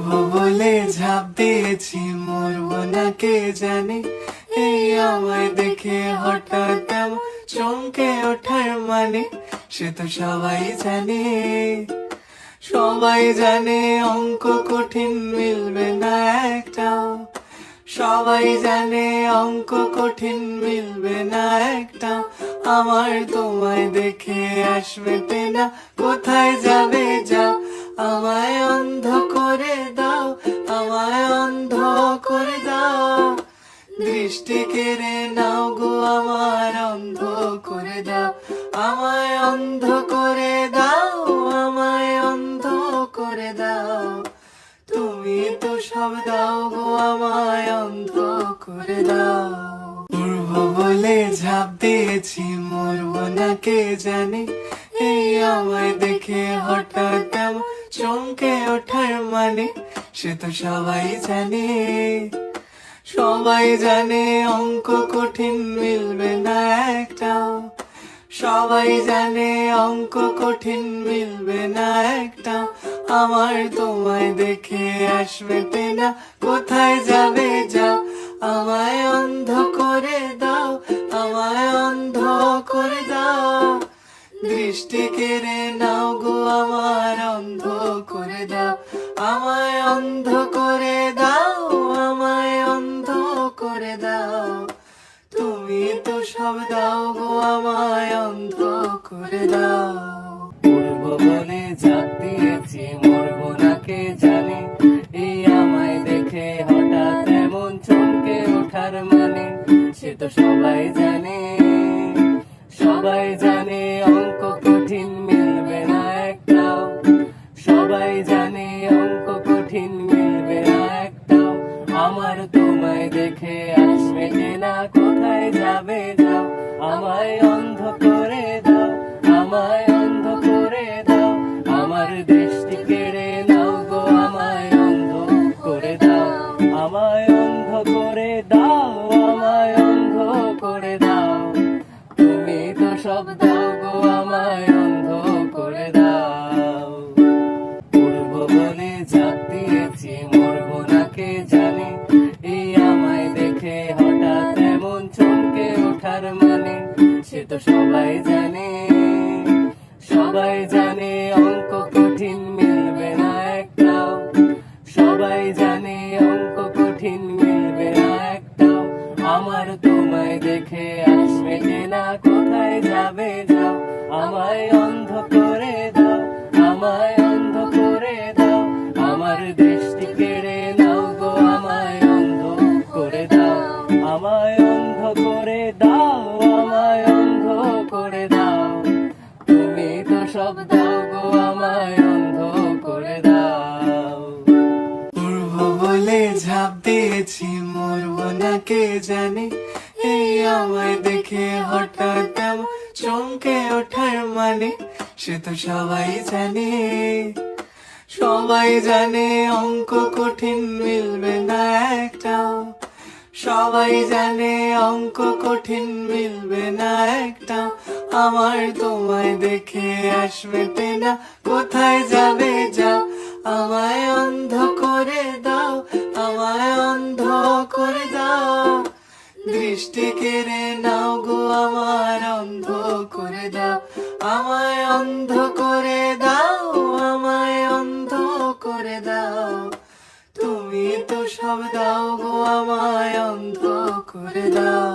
উড়বো বলে ঝাঁপ দিয়েছি, মরবো না কে জানে। এই আমায় দেখে হঠাৎ এমন চমকে ওঠার মানে, সে তো সবাই জানে। সবাই জানে অঙ্ক কঠিন মিলবে না একটাও। সবাই জানে অঙ্ক কঠিন মিলবে না একটাও। আমার তোমায় দেখে আসবে না, কোথায় যাবে যাও। আমায় অন্ধ করে দাও, আমায় অন্ধ করে দাও। দৃষ্টি কেড়ে নাও গো আমার, অন্ধ করে দাও। আমায় অন্ধ করে দাও, আমায় অন্ধ করে দাও। তুমি তো সব দাও গো আমায়, অন্ধ করে দাও। উড়বো বলে ঝাঁপ দিয়েছি, মরবো না কে জানে। এই আমায় দেখে হঠাৎ এমন চমকে ওঠার মানে, সে তো সবাই জানে। সবাই জানে অঙ্ক কঠিন মিলবে না একটাও। সবাই জানে অঙ্ক কঠিন মিলবে না একটাও। আমার তোমায় দেখে আসবে না, কোথায় যাবে যাও। আমায় অন্ধ করে দাও, আমায় অন্ধ করে দাও। দৃষ্টি কেড়ে নাও গো আমার, অন্ধ করে দাও। আমায় অন্ধ করে দাও, আমায় অন্ধ করে দাও। তুমি তো সব দাও গো আমায়, অন্ধ করে দাও। উড়বো বলে ঝাঁপ দিয়েছি, মরবো না কে জানে। এই আমায় দেখে হঠাৎ এমন চমকে ওঠার মানে, সে তো সবাই জানে। সবাই জানে অঙ্ক কঠিন মিলবে না একটাও। সবাই জানে অঙ্ক কঠিন মিলবে না একটাও। আমার তোমায় দেখে আসবে না, কোথায় যাবে যাও। আমায় অন্ধ করে দাও, আমায় অন্ধ করে দাও। আমার দৃষ্টি কেড়ে নাও গো আমায় অন্ধ করে দাও। আমায় অন্ধ করে দাও, আমায় অন্ধ করে দাও। তুমি তো সব দাও গো আমায়, অন্ধ করে দাও। উড়বো বলে ঝাঁপ দিয়েছি, মরবো না কে জানে। এই আমায় দেখে হঠাৎ এমন চমকে ওঠার মানে, সে তো সবাই জানে। সবাই জানে অঙ্ক কঠিন মিলবে না একটাও। সবাই জানে অঙ্ক কঠিন মিলবে না একটাও। আমার তোমায় দেখে আসবে না, কোথায় যাবে যাও। আমায় অন্ধ করে দাও, আমায় অন্ধ করে দাও। আমার দৃষ্টি কেড়ে নাও গো আমায় অন্ধ করে দাও। আমায় অন্ধ করে দাও, আমায় অন্ধ করে দাও। তুমি তো সব দাও গো আমায়, অন্ধ করে দাও। উড়বো বলে ঝাঁপ দিয়েছি, মরবো না কে জানে। এই আমায় দেখে হঠাৎ এমন চমকে ওঠার মানে, সে তো সবাই জানে। সবাই জানে অঙ্ক কঠিন মিলবে না একটাও। সবাই জানে অঙ্ক কঠিন মিলবে না একটাও। আমার তোমায় দেখে আসবে না, কোথায় যাবে যাও। আমায় অন্ধ করে দাও, আমায় অন্ধ করে দাও। দৃষ্টি কেড়ে নাও গো আমার, অন্ধ করে দাও। আমায় অন্ধ করে দাও, আমায় অন্ধ করে দাও। তুমি তো সব দাও গো আমায়, অন্ধ করে দাও।